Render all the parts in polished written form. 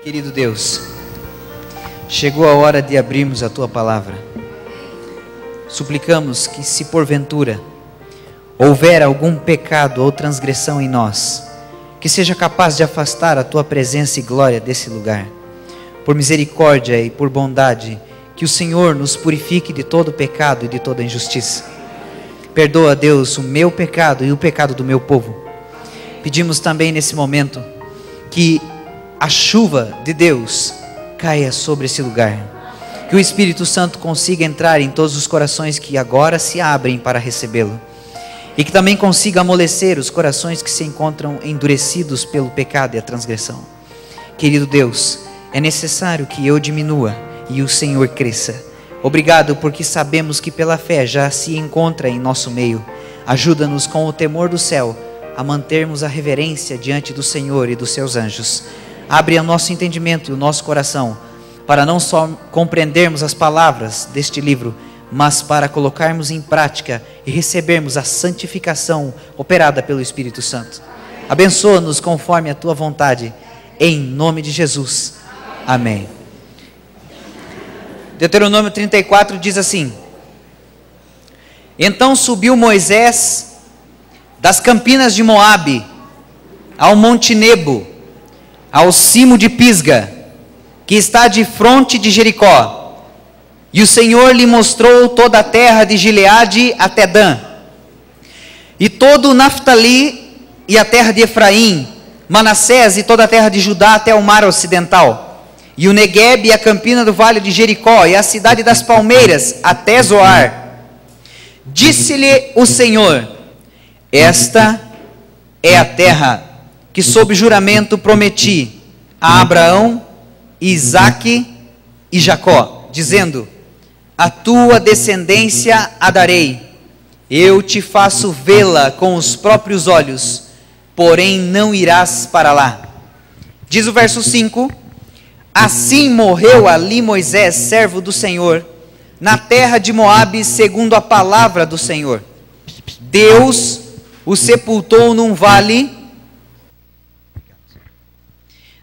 Querido Deus, chegou a hora de abrirmos a Tua Palavra. Suplicamos que, se porventura houver algum pecado ou transgressão em nós, que seja capaz de afastar a Tua presença e glória desse lugar. Por misericórdia e por bondade, que o Senhor nos purifique de todo pecado e de toda injustiça. Perdoa, Deus, o meu pecado e o pecado do meu povo. Pedimos também nesse momento que a chuva de Deus caia sobre esse lugar. Que o Espírito Santo consiga entrar em todos os corações que agora se abrem para recebê-lo. E que também consiga amolecer os corações que se encontram endurecidos pelo pecado e a transgressão. Querido Deus, é necessário que eu diminua e o Senhor cresça. Obrigado porque sabemos que pela fé já se encontra em nosso meio. Ajuda-nos com o temor do céu a mantermos a reverência diante do Senhor e dos seus anjos. Abre o nosso entendimento e o nosso coração para não só compreendermos as palavras deste livro, mas para colocarmos em prática e recebermos a santificação operada pelo Espírito Santo. Abençoa-nos conforme a Tua vontade, em nome de Jesus. Amém. Deuteronômio 34 diz assim: Então subiu Moisés das campinas de Moabe ao monte Nebo, ao cimo de Pisga, que está de fronte de Jericó. E o Senhor lhe mostrou toda a terra de Gileade até Dan, e todo o Naftali e a terra de Efraim, Manassés e toda a terra de Judá até o mar ocidental, e o Neguebe e a campina do vale de Jericó, e a cidade das palmeiras até Zoar. Disse-lhe o Senhor: Esta é a terra que sob juramento prometi a Abraão, Isaque e Jacó, dizendo: A tua descendência a darei, eu te faço vê-la com os próprios olhos, porém não irás para lá. Diz o verso 5: Assim morreu ali Moisés, servo do Senhor, na terra de Moabe, segundo a palavra do Senhor. Deus o sepultou num vale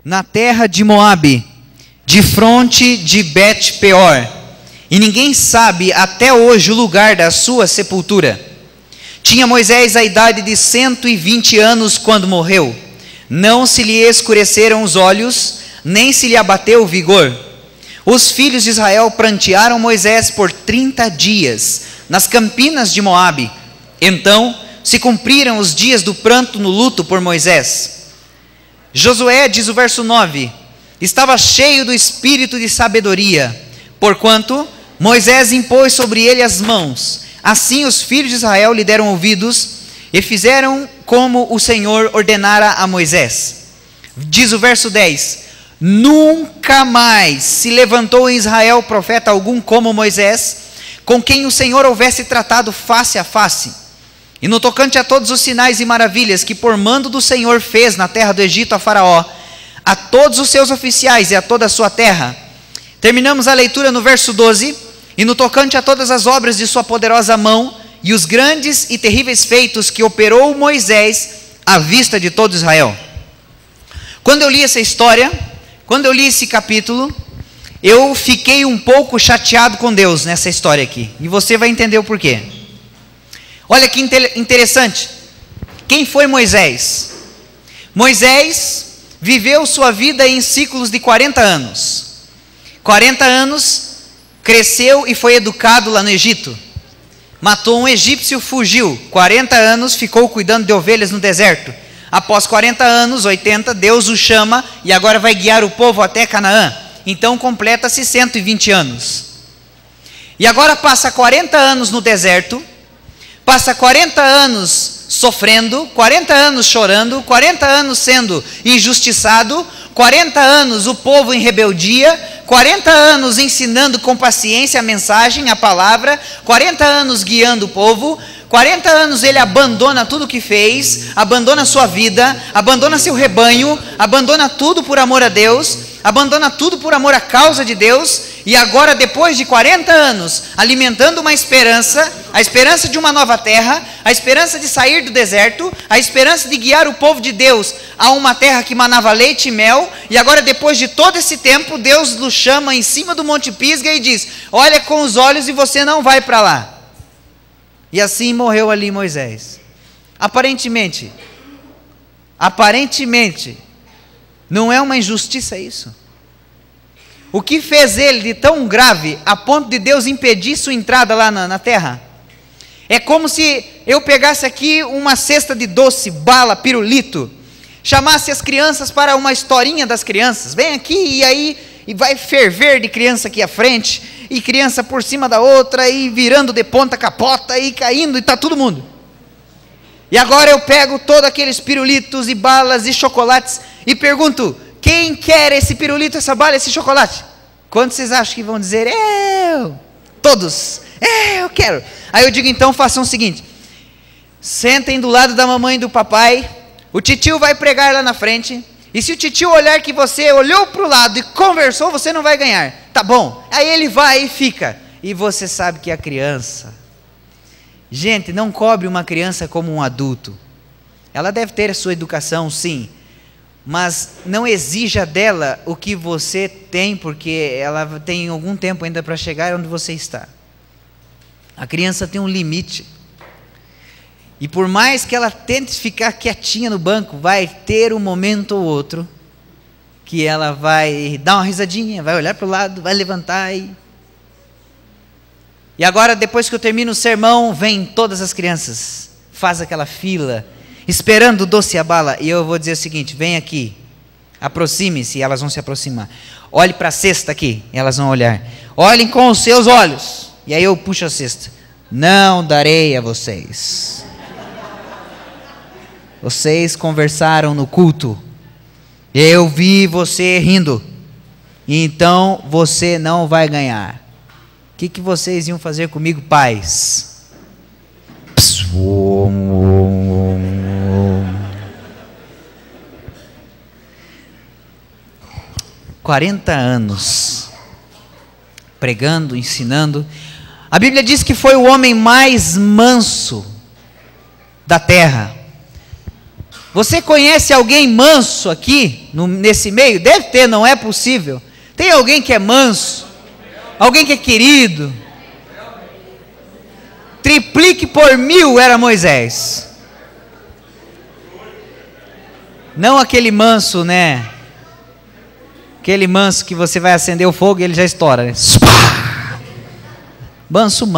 na terra de Moabe, de fronte de Bet-peor, e ninguém sabe até hoje o lugar da sua sepultura. Tinha Moisés a idade de 120 anos quando morreu. Não se lhe escureceram os olhos, nem se lhe abateu o vigor. Os filhos de Israel prantearam Moisés por 30 dias, nas campinas de Moabe. Então se cumpriram os dias do pranto no luto por Moisés. Josué, diz o verso 9, estava cheio do espírito de sabedoria, porquanto Moisés impôs sobre ele as mãos. Assim os filhos de Israel lhe deram ouvidos, e fizeram como o Senhor ordenara a Moisés. Diz o verso 10, nunca mais se levantou em Israel profeta algum como Moisés, com quem o Senhor houvesse tratado face a face. E no tocante a todos os sinais e maravilhas que por mando do Senhor fez na terra do Egito a Faraó, a todos os seus oficiais e a toda a sua terra. Terminamos a leitura no verso 12, e no tocante a todas as obras de sua poderosa mão, e os grandes e terríveis feitos que operou Moisés à vista de todo Israel. Quando eu li essa história, quando eu li esse capítulo, eu fiquei um pouco chateado com Deus nessa história aqui, e você vai entender o porquê. Olha que interessante, quem foi Moisés? Moisés viveu sua vida em ciclos de 40 anos. 40 anos, cresceu e foi educado lá no Egito. Matou um egípcio, fugiu. 40 anos, ficou cuidando de ovelhas no deserto. Após 40 anos, 80, Deus o chama e agora vai guiar o povo até Canaã. Então completa-se 120 anos. E agora passa 40 anos no deserto, passa 40 anos sofrendo, 40 anos chorando, 40 anos sendo injustiçado, 40 anos o povo em rebeldia, 40 anos ensinando com paciência a mensagem, a palavra, 40 anos guiando o povo, 40 anos ele abandona tudo o que fez, abandona sua vida, abandona seu rebanho, abandona tudo por amor a Deus, abandona tudo por amor à causa de Deus, e agora depois de 40 anos, alimentando uma esperança, a esperança de uma nova terra, a esperança de sair do deserto, a esperança de guiar o povo de Deus a uma terra que manava leite e mel, e agora depois de todo esse tempo, Deus o chama em cima do Monte Pisga e diz: olha com os olhos e você não vai para lá. E assim morreu ali Moisés. Aparentemente, não é uma injustiça isso? O que fez ele de tão grave a ponto de Deus impedir sua entrada lá na terra? É como se eu pegasse aqui uma cesta de doce, bala, pirulito, chamasse as crianças para uma historinha das crianças. Vem aqui e aí e vai ferver de criança aqui à frente, e criança por cima da outra, e virando de ponta capota, e caindo, e está todo mundo. E agora eu pego todos aqueles pirulitos e balas e chocolates e pergunto: quem quer esse pirulito, essa bala, esse chocolate? Quantos vocês acham que vão dizer? Eu! Todos! Eu quero! Aí eu digo: então façam o seguinte: sentem do lado da mamãe e do papai, o titio vai pregar lá na frente, e se o titio olhar que você olhou para o lado e conversou, você não vai ganhar. Tá bom. Aí ele vai e fica. E você sabe que a criança... Gente, não cobre uma criança como um adulto. Ela deve ter a sua educação, sim, mas não exija dela o que você tem, porque ela tem algum tempo ainda para chegar onde você está. A criança tem um limite. E por mais que ela tente ficar quietinha no banco, vai ter um momento ou outro que ela vai dar uma risadinha, vai olhar para o lado, vai levantar e agora, depois que eu termino o sermão, vem todas as crianças, faz aquela fila, esperando o doce e a bala, e eu vou dizer o seguinte: vem aqui, aproxime-se, e elas vão se aproximar. Olhe para a cesta aqui, e elas vão olhar. Olhem com os seus olhos, e aí eu puxo a cesta. Não darei a vocês. Vocês conversaram no culto, eu vi você rindo, então você não vai ganhar. O que vocês iam fazer comigo, pais? 40 anos pregando, ensinando. A Bíblia diz que foi o homem mais manso da terra. Você conhece alguém manso aqui, nesse meio? Deve ter, não é possível. Tem alguém que é manso? Alguém que é querido? Triplique por 1000 era Moisés. Não aquele manso, né? Aquele manso que você vai acender o fogo e ele já estoura, né? Manso.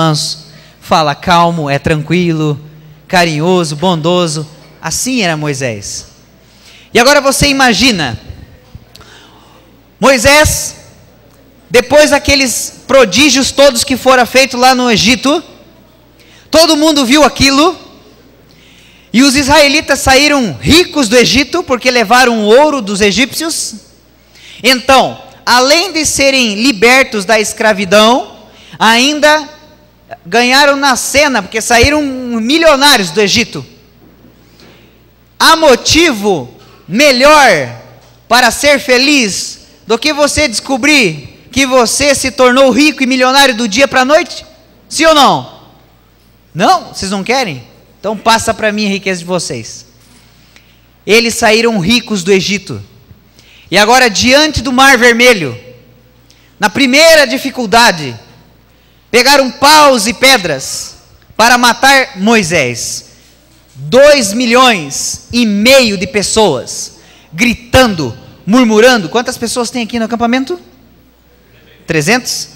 Fala calmo, é tranquilo, carinhoso, bondoso. Assim era Moisés. E agora você imagina Moisés, depois daqueles prodígios todos que foram feitos lá no Egito, todo mundo viu aquilo, e os israelitas saíram ricos do Egito, porque levaram o ouro dos egípcios. Então, além de serem libertos da escravidão, ainda ganharam na cena, porque saíram milionários do Egito. Há motivo melhor para ser feliz do que você descobrir que você se tornou rico e milionário do dia para a noite? Sim ou não? Não? Vocês não querem? Então passa para mim a riqueza de vocês. Eles saíram ricos do Egito. E agora, diante do Mar Vermelho, na primeira dificuldade, pegaram paus e pedras para matar Moisés. 2,5 milhões de pessoas, gritando, murmurando. Quantas pessoas tem aqui no acampamento? 300?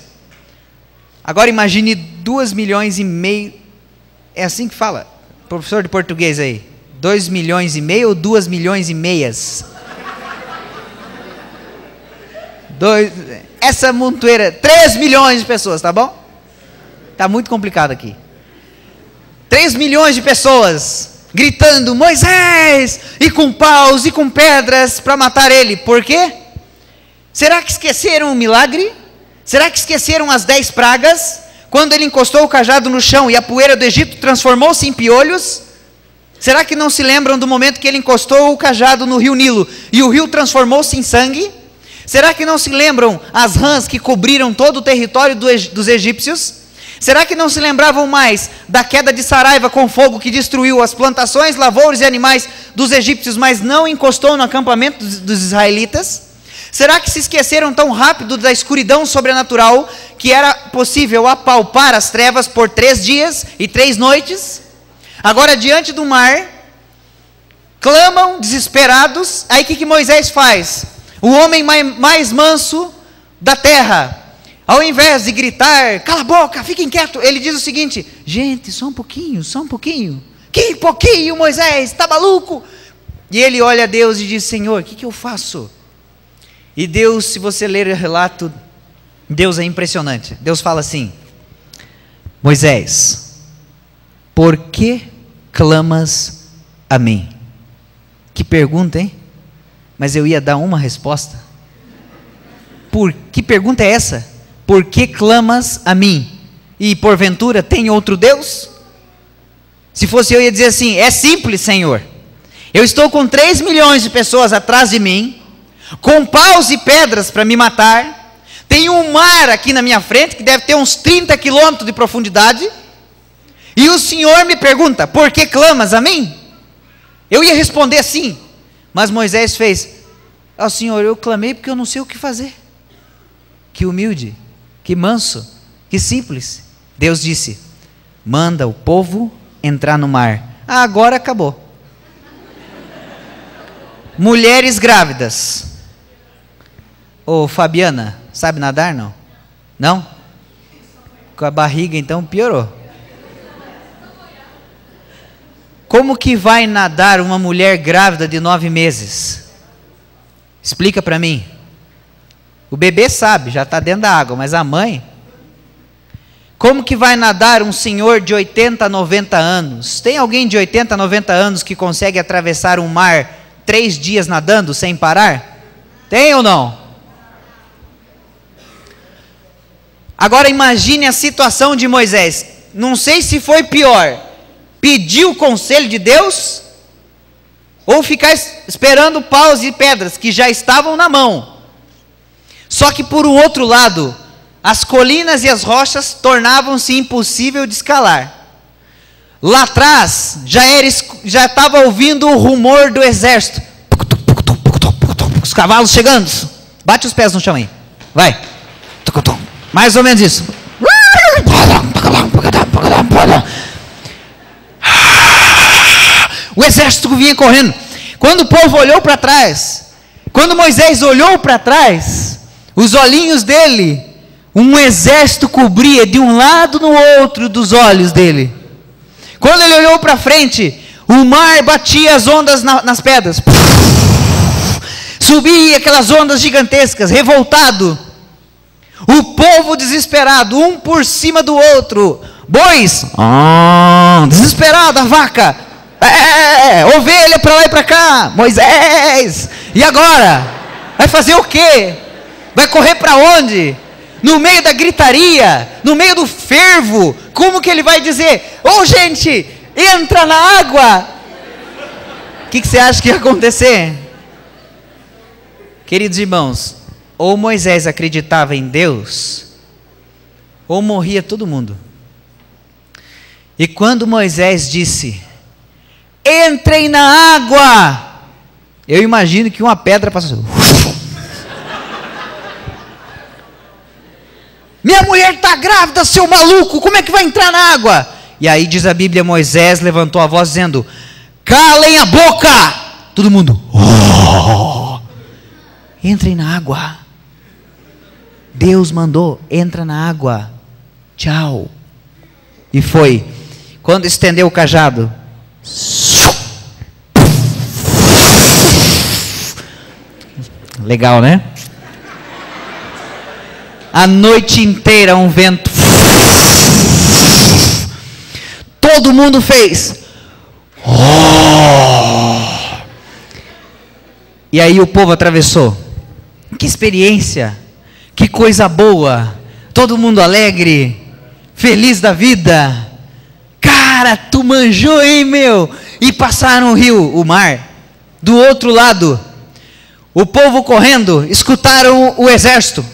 Agora imagine 2,5 milhões. É assim que fala, professor de português aí. 2,5 milhões ou 2,5 milhões? Essa montoeira, 3 milhões de pessoas, tá bom? Tá muito complicado aqui. 3 milhões de pessoas gritando Moisés, e com paus e com pedras para matar ele. Por quê? Será que esqueceram o milagre? Será que esqueceram as 10 pragas? Quando ele encostou o cajado no chão e a poeira do Egito transformou-se em piolhos? Será que não se lembram do momento que ele encostou o cajado no rio Nilo e o rio transformou-se em sangue? Será que não se lembram as rãs que cobriram todo o território dos egípcios? Será que não se lembravam mais da queda de Saraiva com fogo que destruiu as plantações, lavouras e animais dos egípcios, mas não encostou no acampamento dos israelitas? Será que se esqueceram tão rápido da escuridão sobrenatural que era possível apalpar as trevas por 3 dias e 3 noites? Agora, diante do mar, clamam desesperados. Aí o que Moisés faz? O homem mais manso da terra, ao invés de gritar, cala a boca, fiquem quietos, ele diz o seguinte: gente, só um pouquinho, que pouquinho, Moisés, está maluco? E ele olha a Deus e diz: Senhor, o que eu faço? E Deus, se você ler o relato, Deus é impressionante. Deus fala assim: Moisés, por que clamas a mim? Que pergunta, hein? Mas eu ia dar uma resposta. Que pergunta é essa? Por que clamas a mim? E porventura tem outro Deus? Se fosse eu ia dizer assim: é simples, Senhor. Eu estou com 3 milhões de pessoas atrás de mim, com paus e pedras para me matar. Tem um mar aqui na minha frente, que deve ter uns 30 quilômetros de profundidade. E o Senhor me pergunta: por que clamas a mim? Eu ia responder assim. Mas Moisés fez: Senhor, eu clamei porque eu não sei o que fazer. Que humilde, que manso, que simples. Deus disse: manda o povo entrar no mar. Agora acabou. Mulheres grávidas. Ô Fabiana, sabe nadar não? Não? Com a barriga então piorou. Como que vai nadar uma mulher grávida de 9 meses? Explica para mim. O bebê sabe, já está dentro da água, mas a mãe? Como que vai nadar um senhor de 80, 90 anos? Tem alguém de 80, 90 anos que consegue atravessar um mar 3 dias nadando sem parar? Tem ou não? Agora imagine a situação de Moisés. Não sei se foi pior: pedir o conselho de Deus, ou ficar esperando paus e pedras que já estavam na mão. Só que por um outro lado, as colinas e as rochas tornavam-se impossível de escalar. Lá atrás, já estava ouvindo o rumor do exército. Os cavalos chegando. Bate os pés no chão aí. Vai. Mais ou menos isso. O exército vinha correndo. Quando o povo olhou para trás, quando Moisés olhou para trás, os olhinhos dele, um exército cobria de um lado no outro dos olhos dele. Quando ele olhou para frente, o mar batia as ondas nas pedras. Subia aquelas ondas gigantescas, revoltado. O povo desesperado, um por cima do outro. Bois, desesperado, a vaca. Ovelha para lá e para cá. Moisés, e agora? Vai fazer o quê? Vai correr para onde? No meio da gritaria, no meio do fervo, como que ele vai dizer: gente, entra na água? O que você acha que ia acontecer? Queridos irmãos, ou Moisés acreditava em Deus, ou morria todo mundo. E quando Moisés disse: entrem na água, eu imagino que uma pedra passou. Minha mulher está grávida, seu maluco, como é que vai entrar na água? E aí diz a Bíblia, Moisés levantou a voz dizendo: calem a boca! Todo mundo: entrem na água. Deus mandou: entra na água. Tchau. E foi. Quando estendeu o cajado, legal, né? A noite inteira um vento. Todo mundo fez. E aí o povo atravessou. Que experiência, que coisa boa. Todo mundo alegre, feliz da vida. Cara, tu manjou, hein, meu? E passaram o rio, o mar. Do outro lado, o povo correndo, escutaram o exército.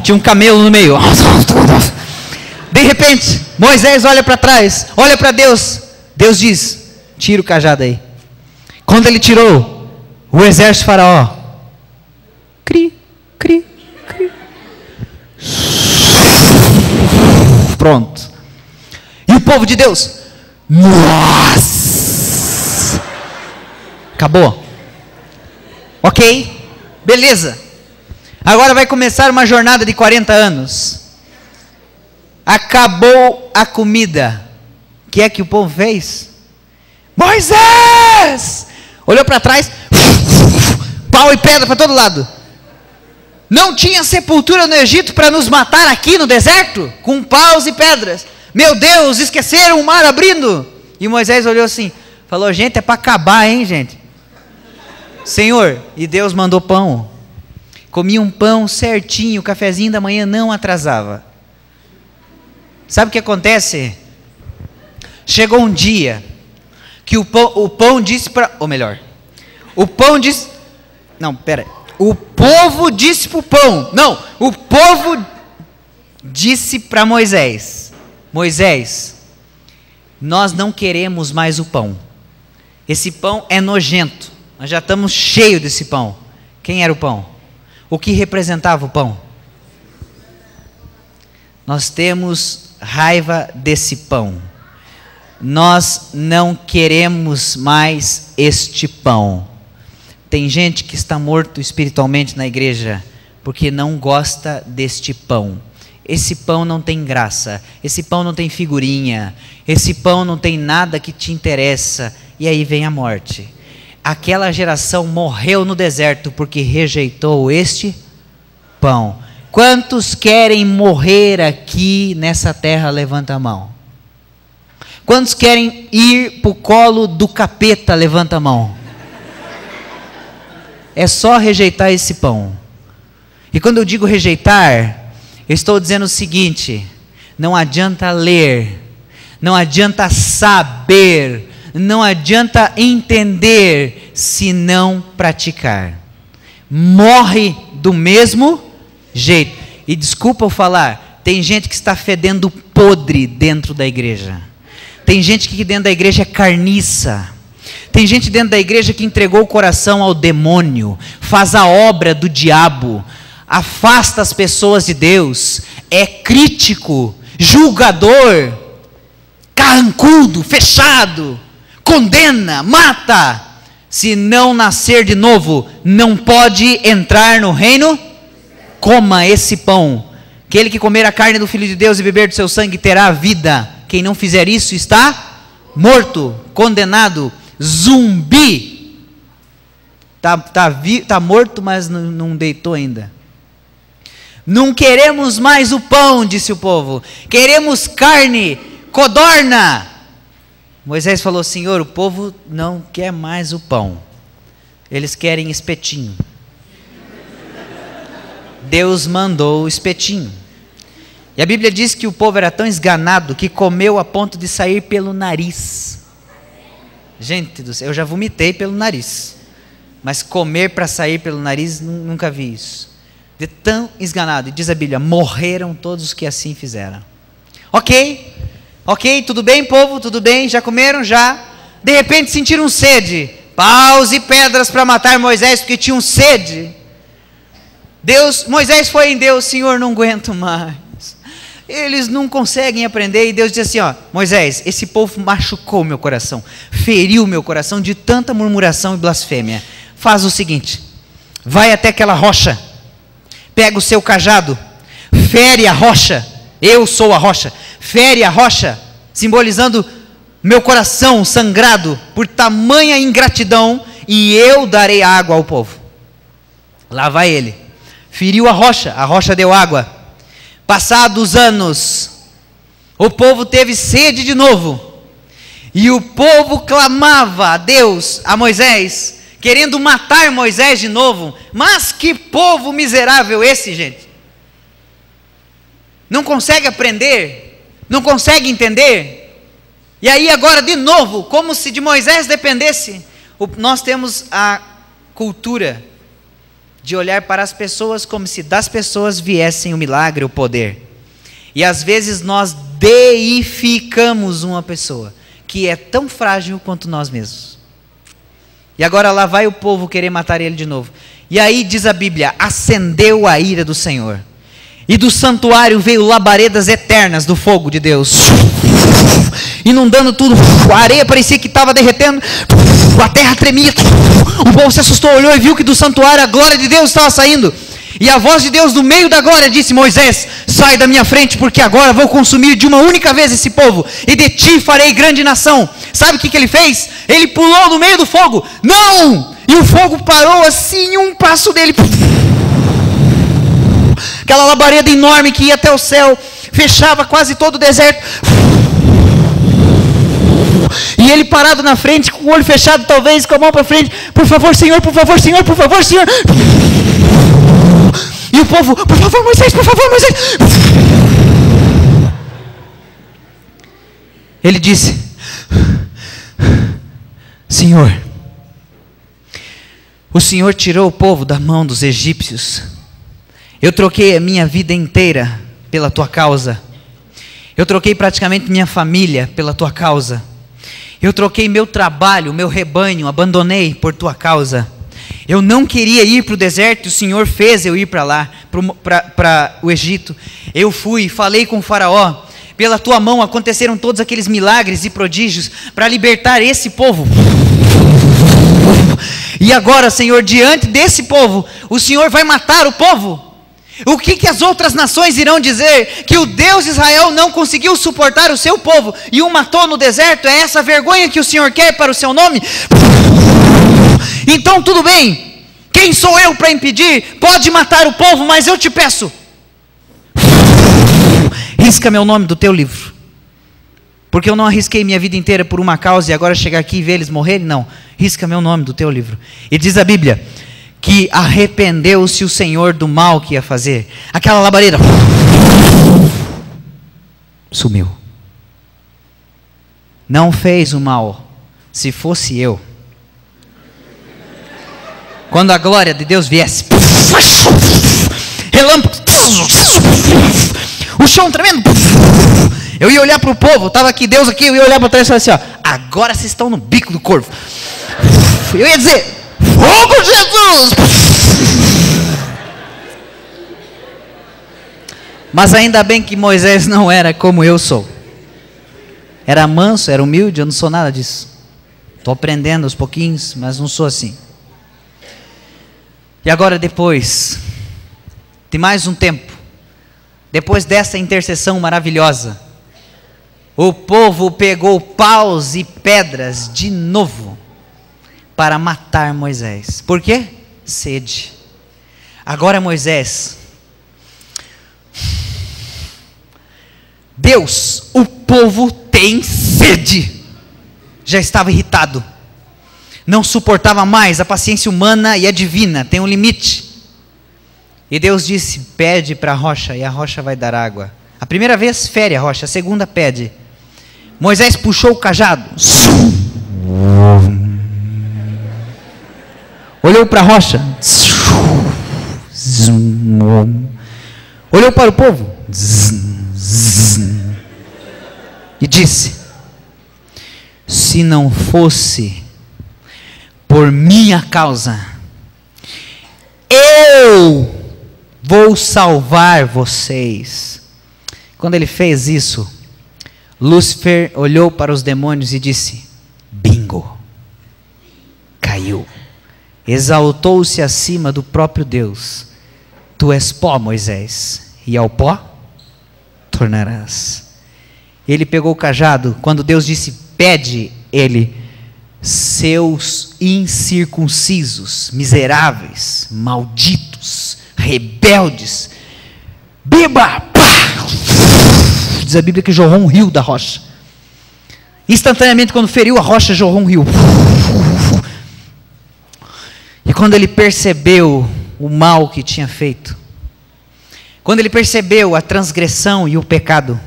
Tinha um camelo no meio. De repente, Moisés olha para trás, olha para Deus. Deus diz: tira o cajado aí. Quando ele tirou, o exército faraó, cri, cri, cri. Pronto. E o povo de Deus, nossa, acabou. Ok, beleza. Agora vai começar uma jornada de 40 anos. Acabou a comida. O que é que o povo fez? Moisés! Olhou para trás, pau e pedra para todo lado. Não tinha sepultura no Egito para nos matar aqui no deserto? Com paus e pedras. Meu Deus, esqueceram o mar abrindo. E Moisés olhou assim, falou: gente, é para acabar, hein, gente? Senhor, e Deus mandou pão. Comia um pão certinho, o cafezinho da manhã não atrasava. Sabe o que acontece? Chegou um dia que o pão disse para... Ou melhor, o pão disse... Não, pera. O povo disse para o pão. Não, o povo disse para Moisés: Moisés, nós não queremos mais o pão. Esse pão é nojento. Nós já estamos cheios desse pão. Quem era o pão? O que representava o pão? Nós temos raiva desse pão. Nós não queremos mais este pão. Tem gente que está morto espiritualmente na igreja porque não gosta deste pão. Esse pão não tem graça, esse pão não tem figurinha, esse pão não tem nada que te interessa. E aí vem a morte. Aquela geração morreu no deserto porque rejeitou este pão. Quantos querem morrer aqui nessa terra? Levanta a mão. Quantos querem ir para o colo do capeta? Levanta a mão. É só rejeitar esse pão. E quando eu digo rejeitar, eu estou dizendo o seguinte: não adianta ler, não adianta saber, não adianta entender se não praticar. Morre do mesmo jeito. E desculpa eu falar, tem gente que está fedendo podre dentro da igreja. Tem gente que dentro da igreja é carniça. Tem gente dentro da igreja que entregou o coração ao demônio, faz a obra do diabo, afasta as pessoas de Deus, é crítico, julgador, carrancudo, fechado, condena, mata. Se não nascer de novo, não pode entrar no reino. Coma esse pão. Aquele que comer a carne do Filho de Deus e beber do seu sangue terá vida. Quem não fizer isso está morto, condenado, zumbi. Tá morto, mas não deitou ainda. Não queremos mais o pão, disse o povo. Queremos carne, codorna. Moisés falou: Senhor, o povo não quer mais o pão. Eles querem espetinho. Deus mandou o espetinho. E a Bíblia diz que o povo era tão esganado que comeu a ponto de sair pelo nariz. Gente do céu, eu já vomitei pelo nariz. Mas comer para sair pelo nariz, nunca vi isso. De tão esganado. E diz a Bíblia: morreram todos os que assim fizeram. Ok, tudo bem, povo? Tudo bem? Já comeram? Já? De repente sentiram sede. Paus e pedras para matar Moisés, porque tinham sede. Moisés foi em Deus: Senhor, não aguento mais. Eles não conseguem aprender. E Deus disse assim: ó, Moisés, esse povo machucou meu coração, feriu meu coração de tanta murmuração e blasfêmia. Faz o seguinte: vai até aquela rocha, pega o seu cajado, fere a rocha. Eu sou a rocha. Fere a rocha, simbolizando meu coração sangrado por tamanha ingratidão, e eu darei água ao povo. Lá vai ele. Feriu a rocha deu água. Passados anos, o povo teve sede de novo, e o povo clamava a Deus, a Moisés, querendo matar Moisés de novo. Mas que povo miserável esse, gente! Não consegue aprender, não consegue entender. E aí agora de novo, como se de Moisés dependesse, nós temos a cultura de olhar para as pessoas como se das pessoas viessem o milagre, o poder. E às vezes nós deificamos uma pessoa que é tão frágil quanto nós mesmos. E agora lá vai o povo querer matar ele de novo. E aí diz a Bíblia, acendeu a ira do Senhor. E do santuário veio labaredas eternas do fogo de Deus, inundando tudo, a areia parecia que estava derretendo, a terra tremia, o povo se assustou, olhou e viu que do santuário a glória de Deus estava saindo, e a voz de Deus no meio da glória disse: Moisés, sai da minha frente, porque agora vou consumir de uma única vez esse povo, e de ti farei grande nação. Sabe o que ele fez? Ele pulou no meio do fogo, não! E o fogo parou assim, um passo dele, aquela labareda enorme que ia até o céu, fechava quase todo o deserto, e ele parado na frente, com o olho fechado talvez, com a mão para frente, por favor Senhor, por favor Senhor, por favor Senhor, e o povo, por favor Moisés, por favor Moisés. Ele disse: Senhor, o Senhor tirou o povo da mão dos egípcios. Eu troquei a minha vida inteira pela tua causa. Eu troquei praticamente minha família pela tua causa. Eu troquei meu trabalho, meu rebanho, abandonei por tua causa. Eu não queria ir para o deserto, e o Senhor fez eu ir para lá, para o Egito. Eu fui, falei com o faraó. Pela tua mão aconteceram todos aqueles milagres e prodígios para libertar esse povo. E agora, Senhor, diante desse povo, o Senhor vai matar o povo. O que as outras nações irão dizer? Que o Deus de Israel não conseguiu suportar o seu povo e o matou no deserto? É essa vergonha que o Senhor quer para o seu nome? Então tudo bem, quem sou eu para impedir? Pode matar o povo, mas eu te peço, risca meu nome do teu livro, porque eu não arrisquei minha vida inteira por uma causa e agora chegar aqui e ver eles morrerem. Não, risca meu nome do teu livro. E diz a Bíblia que arrependeu-se o Senhor do mal que ia fazer. Aquela labareda sumiu. Não fez o mal. Se fosse eu, quando a glória de Deus viesse, relâmpago, o chão tremendo, eu ia olhar para o povo, estava aqui Deus aqui, eu ia olhar para trás e falar assim: ó, agora vocês estão no bico do corvo. Eu ia dizer: fogo, Jesus! Mas ainda bem que Moisés não era como eu sou. Era manso, era humilde, eu não sou nada disso. Estou aprendendo aos pouquinhos, mas não sou assim. E agora, depois de mais um tempo, depois dessa intercessão maravilhosa, o povo pegou paus e pedras de novo para matar Moisés. Por quê? Sede. Agora Moisés, Deus, o povo tem sede. Já estava irritado, não suportava mais. A paciência humana e a divina tem um limite. E Deus disse: pede para a rocha e a rocha vai dar água. A primeira vez fere a rocha, a segunda pede. Moisés puxou o cajado, olhou para a rocha, olhou para o povo e disse: se não fosse por minha causa, eu vou salvar vocês. Quando ele fez isso, Lúcifer olhou para os demônios e disse: bingo, caiu. Exaltou-se acima do próprio Deus. Tu és pó, Moisés, e ao pó tornarás. Ele pegou o cajado. Quando Deus disse pede, ele: seus incircuncisos, miseráveis, malditos, rebeldes, beba! Pá! Diz a Bíblia que jorrou um rio da rocha. Instantaneamente, quando feriu a rocha, jorrou um rio. E quando ele percebeu o mal que tinha feito, quando ele percebeu a transgressão e o pecado,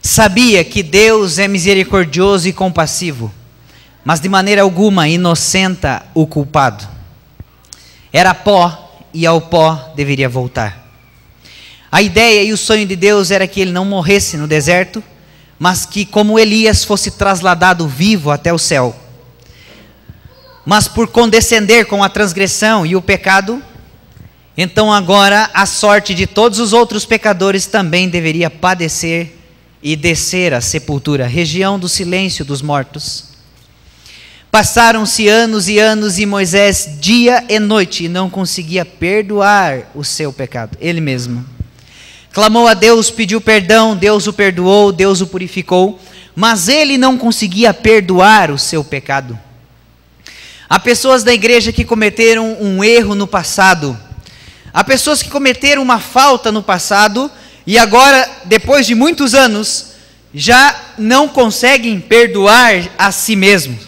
sabia que Deus é misericordioso e compassivo, mas de maneira alguma inocenta o culpado. Era pó e ao pó deveria voltar. A ideia e o sonho de Deus era que ele não morresse no deserto, mas que, como Elias, fosse trasladado vivo até o céu. Mas por condescender com a transgressão e o pecado, então agora a sorte de todos os outros pecadores também deveria padecer e descer à sepultura, região do silêncio dos mortos. Passaram-se anos e anos e Moisés dia e noite e não conseguia perdoar o seu pecado, ele mesmo. Clamou a Deus, pediu perdão, Deus o perdoou, Deus o purificou, mas ele não conseguia perdoar o seu pecado. Há pessoas da igreja que cometeram um erro no passado, há pessoas que cometeram uma falta no passado e agora, depois de muitos anos, já não conseguem perdoar a si mesmos.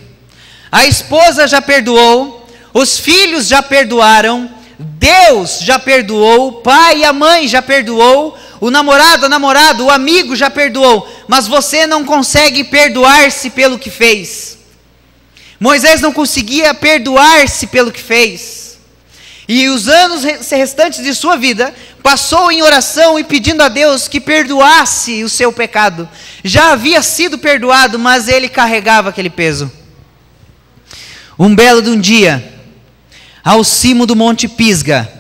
A esposa já perdoou, os filhos já perdoaram, Deus já perdoou, o pai e a mãe já perdoou, o namorado, a namorada, o amigo já perdoou, mas você não consegue perdoar-se pelo que fez. Moisés não conseguia perdoar-se pelo que fez, e os anos restantes de sua vida passou em oração e pedindo a Deus que perdoasse o seu pecado. Já havia sido perdoado, mas ele carregava aquele peso. Um belo de um dia, ao cimo do Monte Pisga,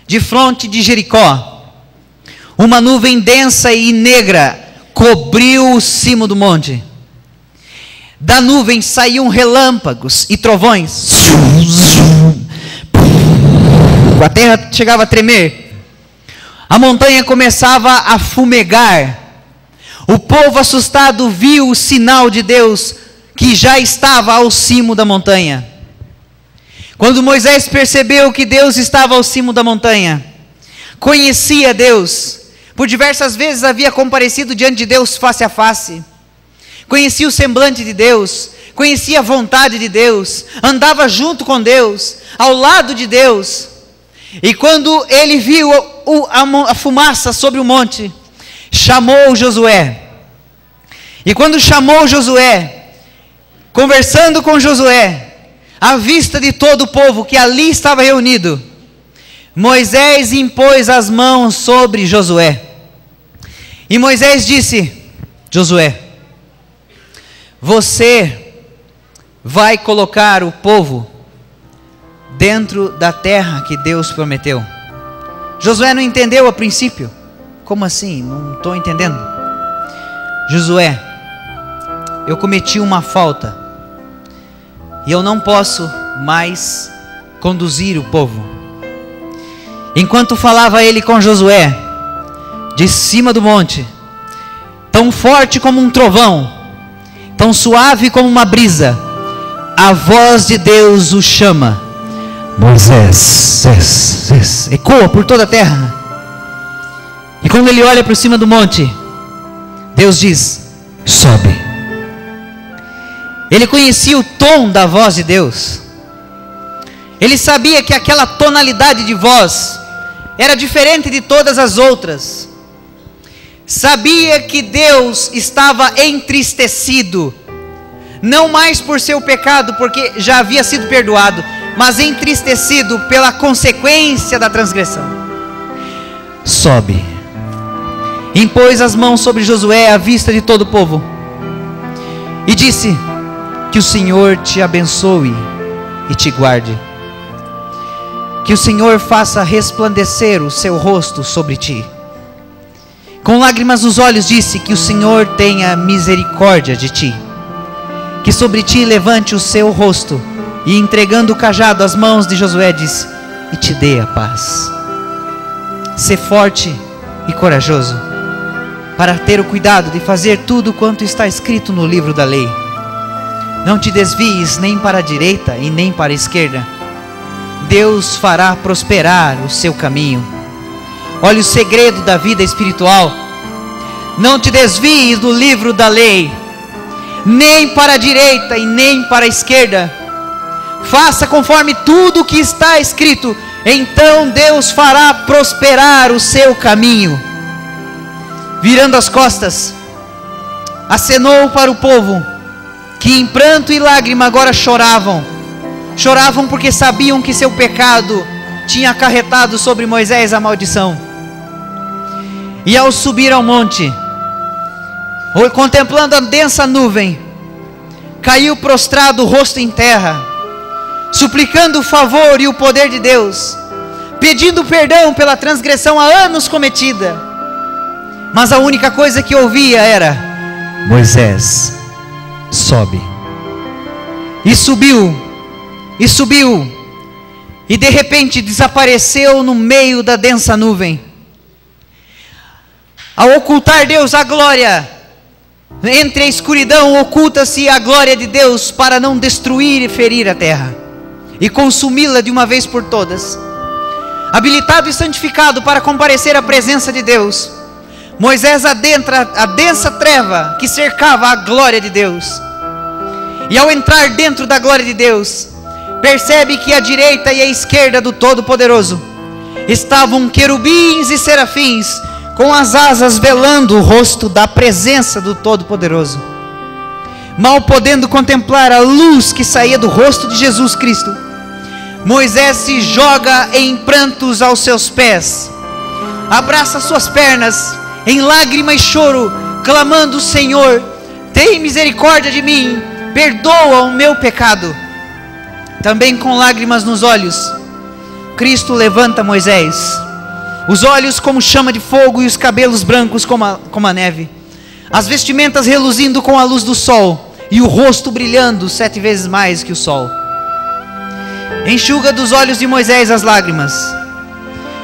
de fronte de Jericó, uma nuvem densa e negra cobriu o cimo do monte. Da nuvem saíam relâmpagos e trovões. A terra chegava a tremer. A montanha começava a fumegar. O povo assustado viu o sinal de Deus que já estava ao cimo da montanha. Quando Moisés percebeu que Deus estava ao cimo da montanha, conhecia Deus, por diversas vezes havia comparecido diante de Deus face a face, conhecia o semblante de Deus, conhecia a vontade de Deus, andava junto com Deus, ao lado de Deus, e quando ele viu a fumaça sobre o monte, chamou Josué, e quando chamou Josué, conversando com Josué, à vista de todo o povo que ali estava reunido, Moisés impôs as mãos sobre Josué, e Moisés disse: Josué, você vai colocar o povo dentro da terra que Deus prometeu. Josué não entendeu a princípio. Como assim? Não estou entendendo. Josué, eu cometi uma falta e eu não posso mais conduzir o povo. Enquanto falava ele com Josué, de cima do monte, tão forte como um trovão, tão suave como uma brisa, a voz de Deus o chama: Moisés, ecoa por toda a terra. E quando ele olha por cima do monte, Deus diz: sobe. Ele conhecia o tom da voz de Deus. Ele sabia que aquela tonalidade de voz era diferente de todas as outras. Sabia que Deus estava entristecido, não mais por seu pecado, porque já havia sido perdoado, mas entristecido pela consequência da transgressão. Sobe. Impôs as mãos sobre Josué à vista de todo o povo e disse: que o Senhor te abençoe e te guarde, que o Senhor faça resplandecer o seu rosto sobre ti. Com lágrimas nos olhos disse: que o Senhor tenha misericórdia de ti, que sobre ti levante o seu rosto. E entregando o cajado às mãos de Josué, disse: e te dê a paz. Sê forte e corajoso, para ter o cuidado de fazer tudo quanto está escrito no livro da lei. Não te desvies nem para a direita e nem para a esquerda. Deus fará prosperar o seu caminho. Olha o segredo da vida espiritual. Não te desvies do livro da lei, nem para a direita e nem para a esquerda. Faça conforme tudo o que está escrito, então Deus fará prosperar o seu caminho. Virando as costas, acenou para o povo, que em pranto e lágrima agora choravam. Choravam porque sabiam que seu pecado tinha acarretado sobre Moisés a maldição. E ao subir ao monte, contemplando a densa nuvem, caiu prostrado, o rosto em terra, suplicando o favor e o poder de Deus, pedindo perdão pela transgressão há anos cometida. Mas a única coisa que ouvia era: Moisés, sobe. E subiu, e subiu, e de repente desapareceu no meio da densa nuvem. Ao ocultar Deus a glória, entre a escuridão oculta-se a glória de Deus para não destruir e ferir a terra e consumi-la de uma vez por todas. Habilitado e santificado para comparecer à presença de Deus, Moisés adentra a densa treva que cercava a glória de Deus. E ao entrar dentro da glória de Deus, percebe que à direita e à esquerda do Todo-Poderoso estavam querubins e serafins com as asas velando o rosto da presença do Todo-Poderoso. Mal podendo contemplar a luz que saía do rosto de Jesus Cristo, Moisés se joga em prantos aos seus pés, abraça suas pernas em lágrima e choro, clamando: Senhor, tem misericórdia de mim, perdoa o meu pecado. Também com lágrimas nos olhos, Cristo levanta Moisés, os olhos como chama de fogo e os cabelos brancos como a neve, as vestimentas reluzindo com a luz do sol e o rosto brilhando 7 vezes mais que o sol. Enxuga dos olhos de Moisés as lágrimas,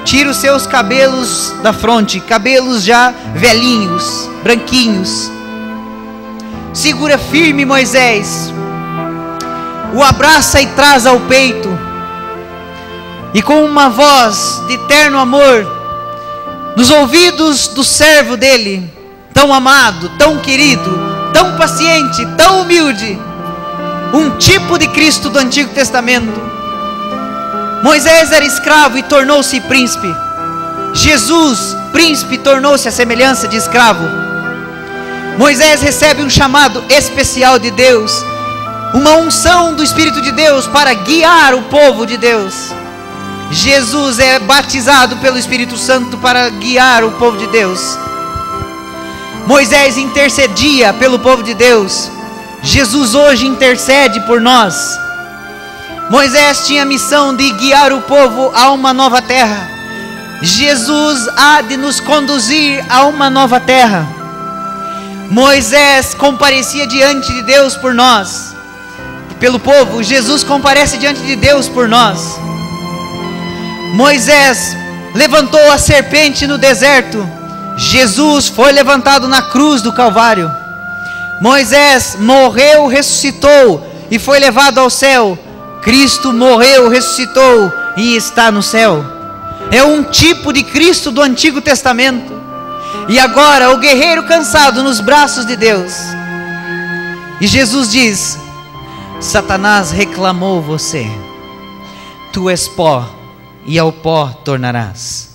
tira os seus cabelos da fronte, cabelos já velhinhos, branquinhos, segura firme Moisés, o abraça e traz ao peito, e com uma voz de terno amor, nos ouvidos do servo dele, tão amado, tão querido, tão paciente, tão humilde, um tipo de Cristo do Antigo Testamento. Moisés era escravo e tornou-se príncipe. Jesus, príncipe, tornou-se a semelhança de escravo. Moisés recebe um chamado especial de Deus, uma unção do Espírito de Deus para guiar o povo de Deus. Jesus é batizado pelo Espírito Santo para guiar o povo de Deus. Moisés intercedia pelo povo de Deus. Jesus hoje intercede por nós. Moisés tinha a missão de guiar o povo a uma nova terra. Jesus há de nos conduzir a uma nova terra. Moisés comparecia diante de Deus por nós, pelo povo. Jesus comparece diante de Deus por nós. Moisés levantou a serpente no deserto. Jesus foi levantado na cruz do Calvário. Moisés morreu, ressuscitou e foi levado ao céu. Cristo morreu, ressuscitou e está no céu. É um tipo de Cristo do Antigo Testamento. E agora o guerreiro cansado nos braços de Deus. E Jesus diz: Satanás reclamou você. Tu és pó, e ao pó tornarás.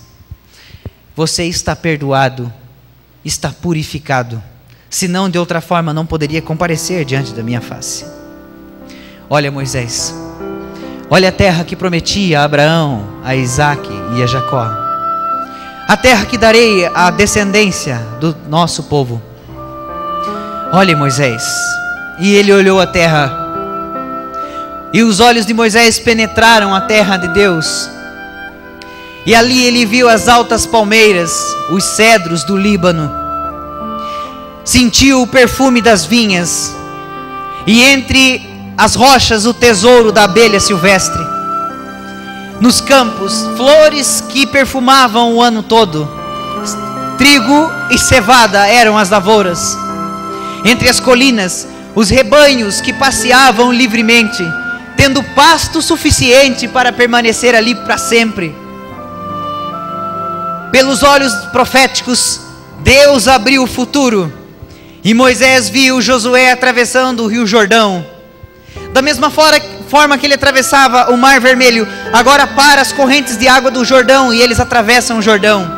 Você está perdoado, está purificado, senão de outra forma não poderia comparecer diante da minha face. Olha Moisés, olha a terra que prometi a Abraão, a Isaque e a Jacó, a terra que darei à descendência do nosso povo. Olha Moisés. E ele olhou a terra, e os olhos de Moisés penetraram a terra de Deus. E ali ele viu as altas palmeiras, os cedros do Líbano, sentiu o perfume das vinhas, e entre as rochas o tesouro da abelha silvestre. Nos campos, flores que perfumavam o ano todo, trigo e cevada eram as lavouras. Entre as colinas, os rebanhos que passeavam livremente, tendo pasto suficiente para permanecer ali para sempre. Pelos olhos proféticos, Deus abriu o futuro, e Moisés viu Josué atravessando o rio Jordão. Da mesma forma que ele atravessava o Mar Vermelho, agora para as correntes de água do Jordão, e eles atravessam o Jordão.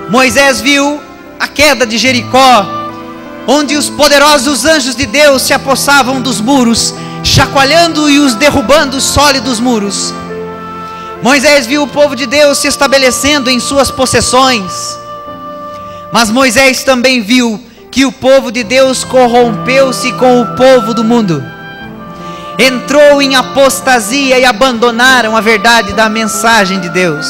Moisés viu a queda de Jericó, onde os poderosos anjos de Deus se apossavam dos muros, chacoalhando e os derrubando sólidos muros. Moisés viu o povo de Deus se estabelecendo em suas possessões, mas Moisés também viu que o povo de Deus corrompeu-se com o povo do mundo, entrou em apostasia e abandonaram a verdade da mensagem de Deus.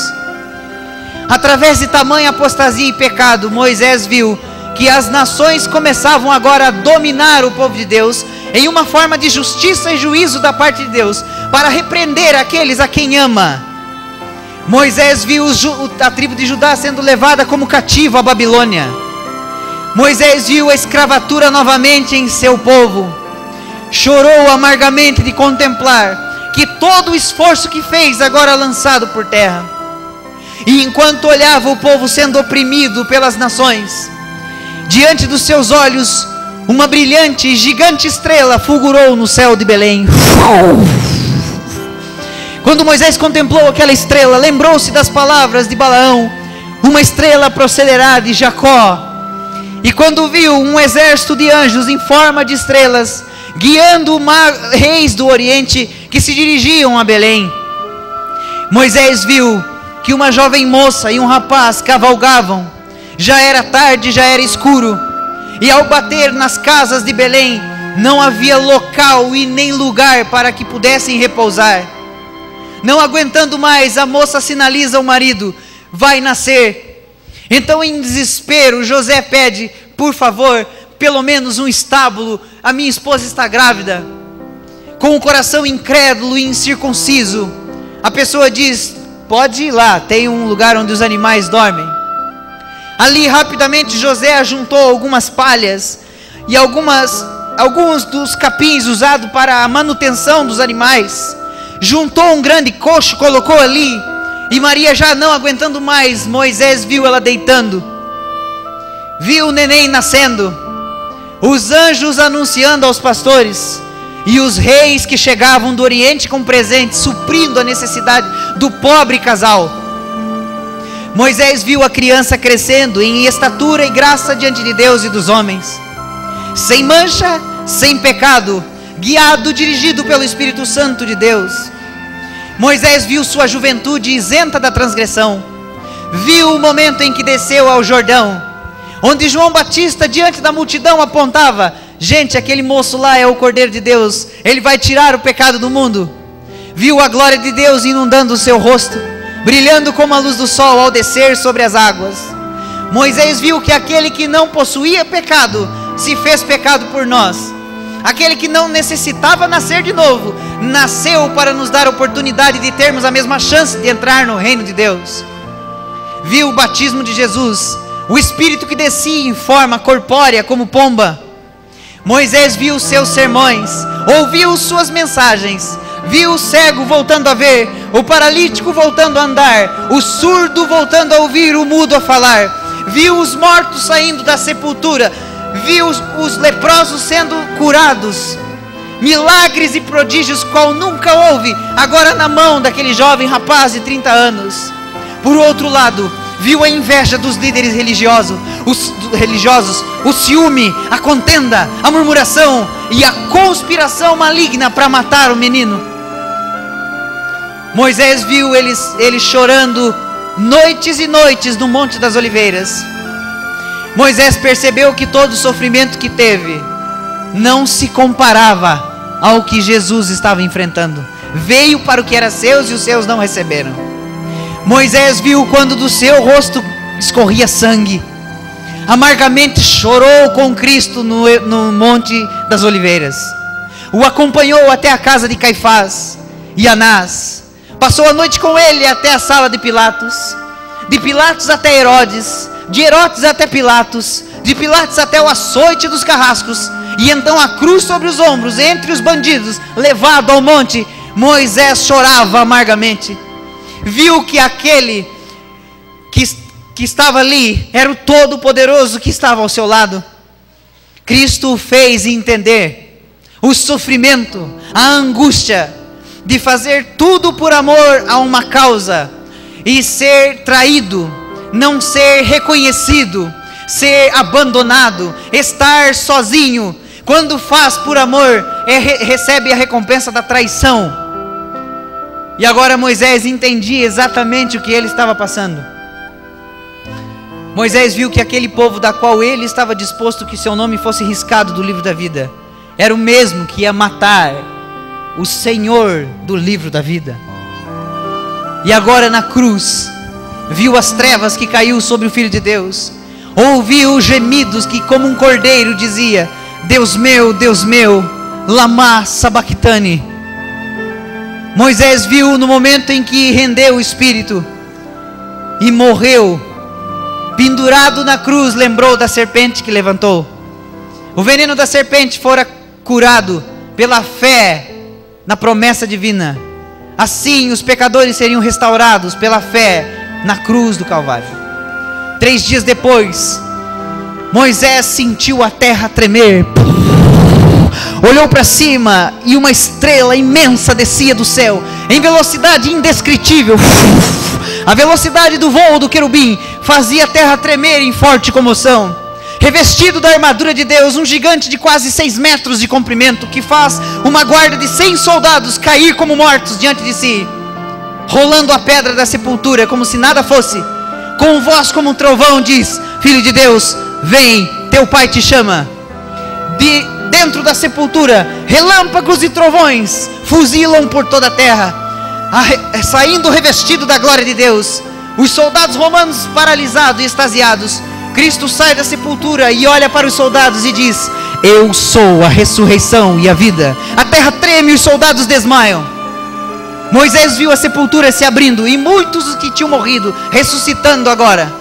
Através de tamanha apostasia e pecado, Moisés viu que as nações começavam agora a dominar o povo de Deus, em uma forma de justiça e juízo da parte de Deus, para repreender aqueles a quem ama. Moisés viu a tribo de Judá sendo levada como cativa à Babilônia. Moisés viu a escravatura novamente em seu povo. Chorou amargamente de contemplar que todo o esforço que fez agora lançado por terra. E enquanto olhava o povo sendo oprimido pelas nações, diante dos seus olhos, uma brilhante e gigante estrela fulgurou no céu de Belém. Quando Moisés contemplou aquela estrela, lembrou-se das palavras de Balaão: uma estrela procederá de Jacó. E quando viu um exército de anjos em forma de estrelas, guiando reis do Oriente que se dirigiam a Belém, Moisés viu que uma jovem moça e um rapaz cavalgavam. Já era tarde, já era escuro, e ao bater nas casas de Belém, não havia local e nem lugar para que pudessem repousar. Não aguentando mais, a moça sinaliza ao marido: vai nascer. Então, em desespero, José pede: por favor, pelo menos um estábulo, a minha esposa está grávida. Com o coração incrédulo e incircunciso, a pessoa diz: pode ir lá, tem um lugar onde os animais dormem. Ali rapidamente José ajuntou algumas palhas e alguns dos capins usados para a manutenção dos animais, juntou um grande coxo, colocou ali, e Maria, já não aguentando mais, Moisés viu ela deitando, viu o neném nascendo, os anjos anunciando aos pastores, e os reis que chegavam do Oriente com presentes, suprindo a necessidade do pobre casal. Moisés viu a criança crescendo em estatura e graça diante de Deus e dos homens, sem mancha, sem pecado, guiado, dirigido pelo Espírito Santo de Deus. Moisés viu sua juventude isenta da transgressão, viu o momento em que desceu ao Jordão, onde João Batista diante da multidão apontava: gente, aquele moço lá é o Cordeiro de Deus, ele vai tirar o pecado do mundo. Viu a glória de Deus inundando o seu rosto, brilhando como a luz do sol ao descer sobre as águas. Moisés viu que aquele que não possuía pecado, se fez pecado por nós. Aquele que não necessitava nascer de novo, nasceu para nos dar a oportunidade de termos a mesma chance de entrar no reino de Deus. Viu o batismo de Jesus, o Espírito que descia em forma corpórea como pomba. Moisés viu seus sermões, ouviu suas mensagens, viu o cego voltando a ver, o paralítico voltando a andar, o surdo voltando a ouvir, o mudo a falar. Viu os mortos saindo da sepultura, viu os leprosos sendo curados, milagres e prodígios qual nunca houve, agora na mão daquele jovem rapaz de 30 anos. Por outro lado, viu a inveja dos líderes religiosos, o ciúme, a contenda, a murmuração e a conspiração maligna para matar o menino. Moisés viu eles chorando noites e noites no Monte das Oliveiras. Moisés percebeu que todo o sofrimento que teve não se comparava ao que Jesus estava enfrentando. Veio para o que era seus e os seus não receberam. Moisés viu quando do seu rosto escorria sangue. Amargamente chorou com Cristo no Monte das Oliveiras. O acompanhou até a casa de Caifás e Anás. Passou a noite com ele até a sala de Pilatos até Herodes, de Herodes até Pilatos, de Pilatos até o açoite dos carrascos, e então a cruz sobre os ombros, entre os bandidos, levado ao monte. Moisés chorava amargamente. Viu que aquele que estava ali era o Todo-Poderoso que estava ao seu lado. Cristo o fez entender o sofrimento, a angústia de fazer tudo por amor a uma causa e ser traído, não ser reconhecido, ser abandonado, estar sozinho. Quando faz por amor, recebe a recompensa da traição. E agora Moisés entendia exatamente o que ele estava passando. Moisés viu que aquele povo da qual ele estava disposto que seu nome fosse riscado do livro da vida, era o mesmo que ia matar o Senhor do livro da vida. E agora na cruz, viu as trevas que caiu sobre o Filho de Deus, ouviu os gemidos que como um cordeiro dizia: Deus meu, lama sabachthani. Moisés viu no momento em que rendeu o espírito e morreu, pendurado na cruz, lembrou da serpente que levantou. O veneno da serpente fora curado pela fé na promessa divina. Assim os pecadores seriam restaurados pela fé na cruz do Calvário. 3 dias depois, Moisés sentiu a terra tremer. Olhou para cima e uma estrela imensa descia do céu, em velocidade indescritível. A velocidade do voo do querubim fazia a terra tremer em forte comoção. Revestido da armadura de Deus, um gigante de quase 6 metros de comprimento, que faz uma guarda de 100 soldados cair como mortos diante de si, rolando a pedra da sepultura como se nada fosse, com voz como um trovão diz: Filho de Deus, vem, teu pai te chama. Dentro da sepultura, relâmpagos e trovões fuzilam por toda a terra, saindo revestido da glória de Deus. Os soldados romanos paralisados e extasiados, Cristo sai da sepultura e olha para os soldados e diz: eu sou a ressurreição e a vida. A terra treme e os soldados desmaiam. Moisés viu a sepultura se abrindo e muitos dos que tinham morrido ressuscitando agora.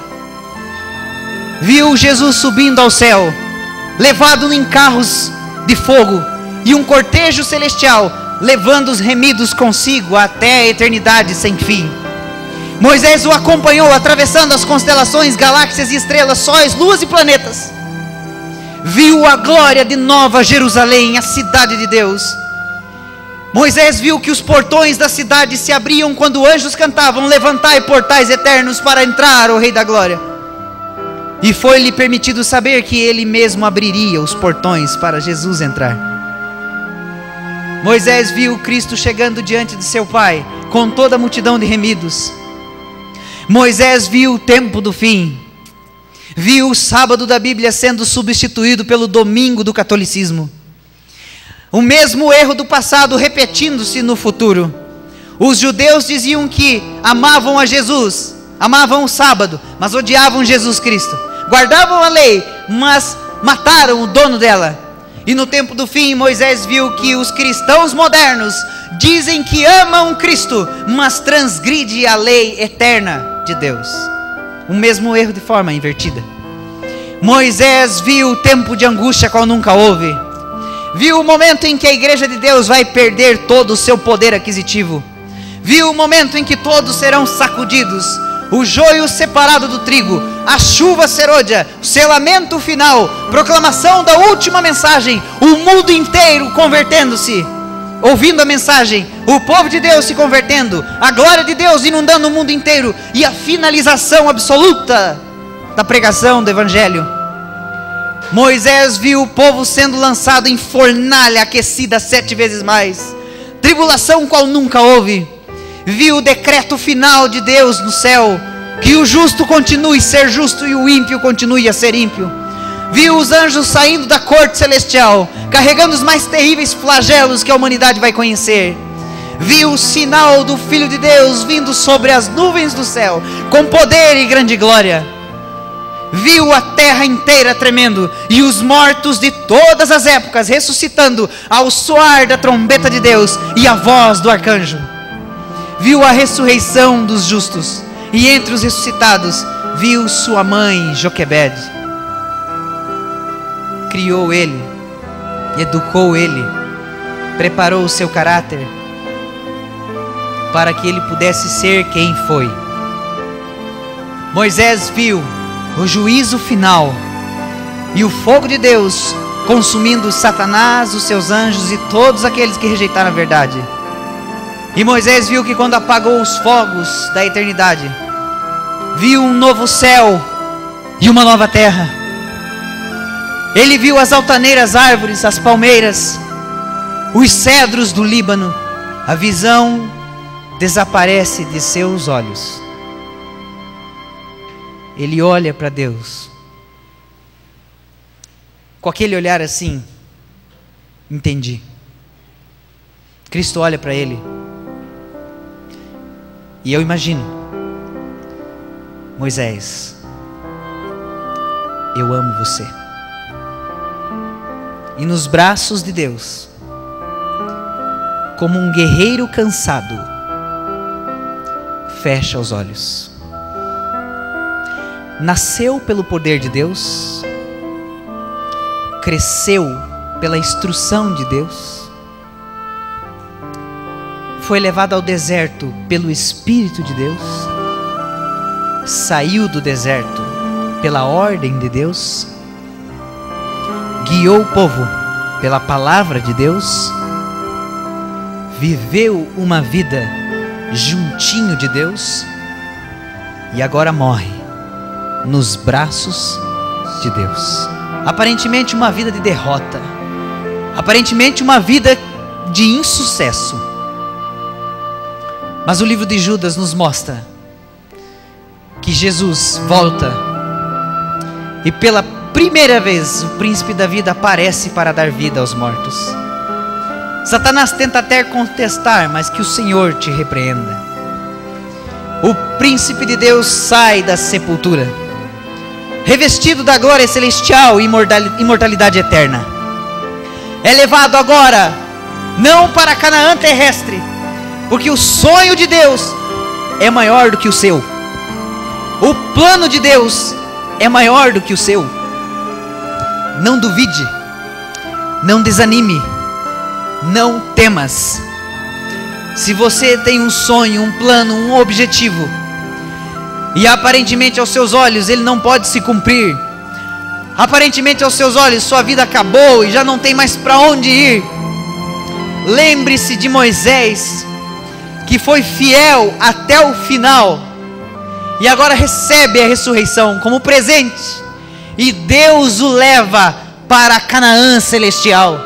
Viu Jesus subindo ao céu, levado em carros de fogo, e um cortejo celestial levando os remidos consigo até a eternidade sem fim. Moisés o acompanhou atravessando as constelações, galáxias e estrelas, sóis, luas e planetas. Viu a glória de Nova Jerusalém, a cidade de Deus. Moisés viu que os portões da cidade se abriam quando anjos cantavam: levantai portais eternos para entrar o Rei da Glória. E foi-lhe permitido saber que ele mesmo abriria os portões para Jesus entrar. Moisés viu Cristo chegando diante de seu Pai, com toda a multidão de remidos. Moisés viu o tempo do fim. Viu o sábado da Bíblia sendo substituído pelo domingo do catolicismo. O mesmo erro do passado repetindo-se no futuro. Os judeus diziam que amavam a Jesus, amavam o sábado, mas odiavam Jesus Cristo. Guardavam a lei, mas mataram o dono dela. E no tempo do fim, Moisés viu que os cristãos modernos dizem que amam Cristo, mas transgridem a lei eterna de Deus. O mesmo erro de forma invertida. Moisés viu o tempo de angústia qual nunca houve. Viu o momento em que a igreja de Deus vai perder todo o seu poder aquisitivo. Viu o momento em que todos serão sacudidos, o joio separado do trigo, a chuva serôdia, o selamento final, proclamação da última mensagem, o mundo inteiro convertendo-se, ouvindo a mensagem, o povo de Deus se convertendo, a glória de Deus inundando o mundo inteiro, e a finalização absoluta da pregação do Evangelho. Moisés viu o povo sendo lançado em fornalha aquecida 7 vezes mais, tribulação qual nunca houve. Viu o decreto final de Deus no céu, que o justo continue a ser justo e o ímpio continue a ser ímpio. Viu os anjos saindo da corte celestial, carregando os mais terríveis flagelos que a humanidade vai conhecer. Viu o sinal do Filho de Deus vindo sobre as nuvens do céu, com poder e grande glória. Viu a terra inteira tremendo, e os mortos de todas as épocas ressuscitando ao soar da trombeta de Deus e a voz do arcanjo. Viu a ressurreição dos justos, e entre os ressuscitados, viu sua mãe Joquebede. Criou ele, educou ele, preparou o seu caráter, para que ele pudesse ser quem foi. Moisés viu o juízo final, e o fogo de Deus consumindo Satanás, os seus anjos e todos aqueles que rejeitaram a verdade. E Moisés viu que quando apagou os fogos da eternidade, viu um novo céu e uma nova terra. Ele viu as altaneiras árvores, as palmeiras, os cedros do Líbano. A visão desaparece de seus olhos. Ele olha para Deus com aquele olhar assim: entendi. Cristo olha para ele, e eu imagino: Moisés, eu amo você. E nos braços de Deus, como um guerreiro cansado, fecha os olhos. Nasceu pelo poder de Deus, cresceu pela instrução de Deus, foi levado ao deserto pelo Espírito de Deus, saiu do deserto pela ordem de Deus, guiou o povo pela palavra de Deus, viveu uma vida juntinho de Deus e agora morre nos braços de Deus. Aparentemente uma vida de derrota, aparentemente uma vida de insucesso. Mas o livro de Judas nos mostra que Jesus volta e pela primeira vez o príncipe da vida aparece para dar vida aos mortos. Satanás tenta até contestar, mas que o Senhor te repreenda. O príncipe de Deus sai da sepultura, revestido da glória celestial e imortalidade eterna. É levado agora, não para Canaã terrestre, porque o sonho de Deus é maior do que o seu. O plano de Deus é maior do que o seu. Não duvide, não desanime, não temas. Se você tem um sonho, um plano, um objetivo, e aparentemente aos seus olhos ele não pode se cumprir, aparentemente aos seus olhos sua vida acabou e já não tem mais para onde ir, lembre-se de Moisés, que foi fiel até o final, e agora recebe a ressurreição como presente, e Deus o leva para Canaã celestial.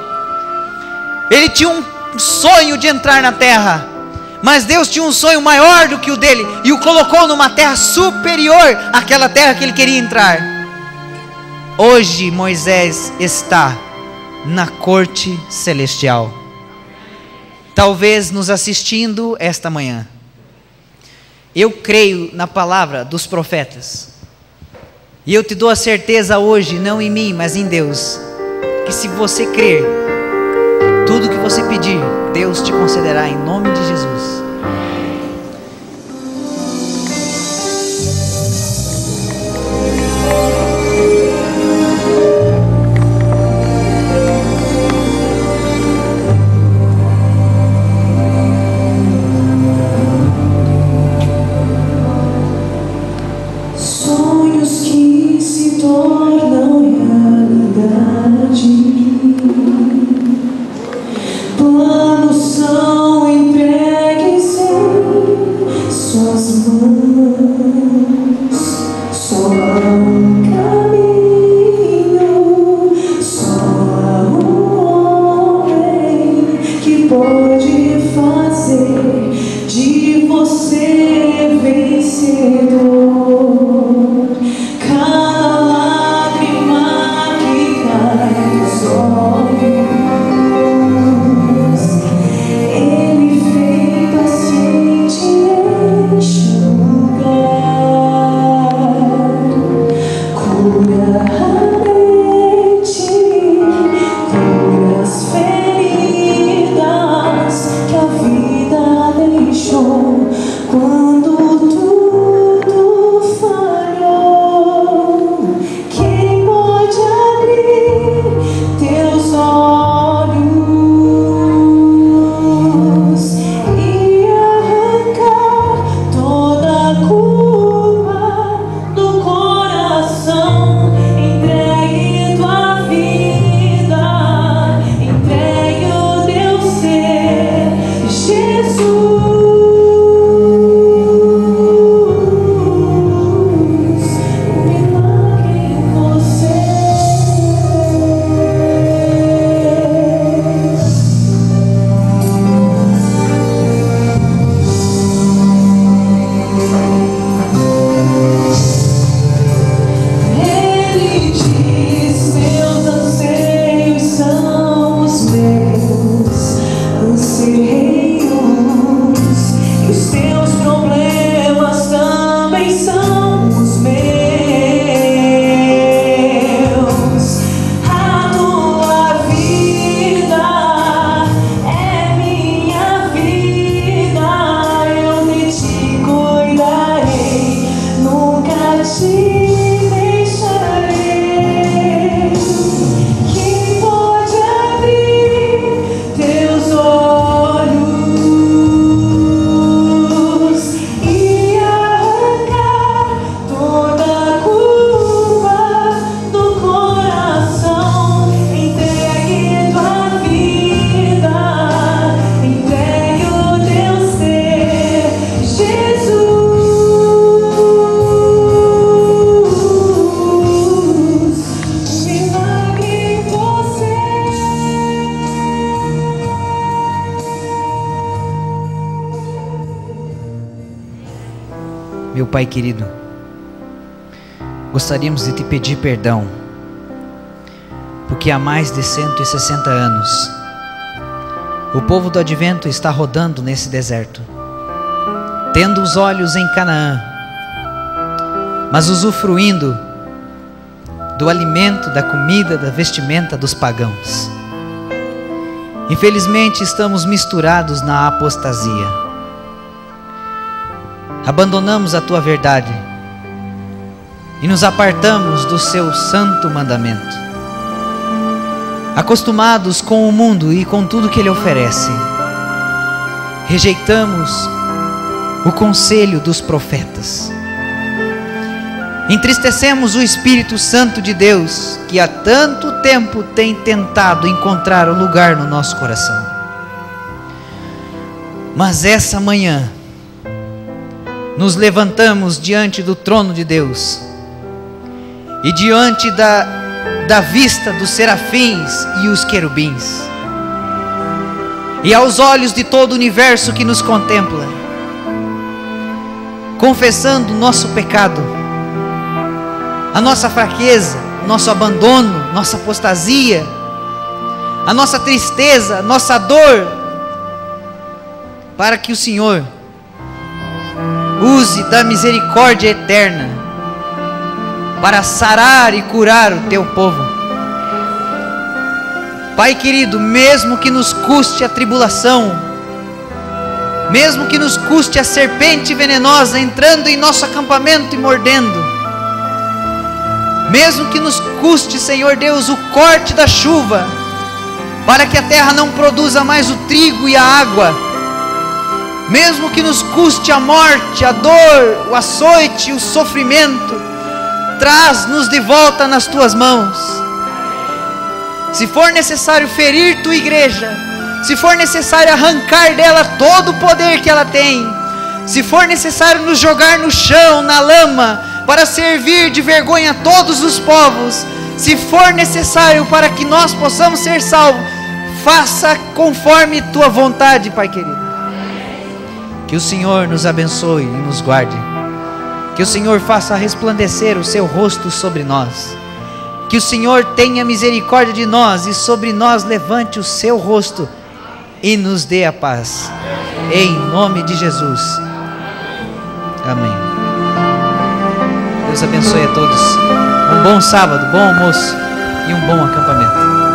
Ele tinha um sonho de entrar na terra, mas Deus tinha um sonho maior do que o dele, e o colocou numa terra superior àquela terra que ele queria entrar. Hoje Moisés está na corte celestial, talvez nos assistindo esta manhã. Eu creio na palavra dos profetas, e eu te dou a certeza hoje, não em mim, mas em Deus, que se você crer, tudo que você pedir, Deus te concederá em nome de Jesus. Meu Pai querido, gostaríamos de te pedir perdão, porque há mais de 160 anos, o povo do Advento está rodando nesse deserto, tendo os olhos em Canaã, mas usufruindo do alimento, da comida, da vestimenta dos pagãos. Infelizmente estamos misturados na apostasia. Abandonamos a tua verdade e nos apartamos do seu santo mandamento, acostumados com o mundo e com tudo que ele oferece. Rejeitamos o conselho dos profetas, entristecemos o Espírito Santo de Deus, que há tanto tempo tem tentado encontrar um lugar no nosso coração. Mas essa manhã nos levantamos diante do trono de Deus e diante da vista dos serafins e os querubins, e aos olhos de todo o universo que nos contempla, confessando o nosso pecado, a nossa fraqueza, nosso abandono, nossa apostasia, a nossa tristeza, nossa dor, para que o Senhor use da misericórdia eterna para sarar e curar o teu povo. Pai querido, mesmo que nos custe a tribulação, mesmo que nos custe a serpente venenosa entrando em nosso acampamento e mordendo, mesmo que nos custe, Senhor Deus, o corte da chuva, para que a terra não produza mais o trigo e a água, mesmo que nos custe a morte, a dor, o açoite, o sofrimento, traz-nos de volta nas tuas mãos. Se for necessário ferir tua igreja, se for necessário arrancar dela todo o poder que ela tem, se for necessário nos jogar no chão, na lama, para servir de vergonha a todos os povos, se for necessário para que nós possamos ser salvos, faça conforme tua vontade, Pai querido. Que o Senhor nos abençoe e nos guarde, que o Senhor faça resplandecer o seu rosto sobre nós, que o Senhor tenha misericórdia de nós e sobre nós levante o seu rosto e nos dê a paz, em nome de Jesus, amém. Deus abençoe a todos, um bom sábado, bom almoço e um bom acampamento.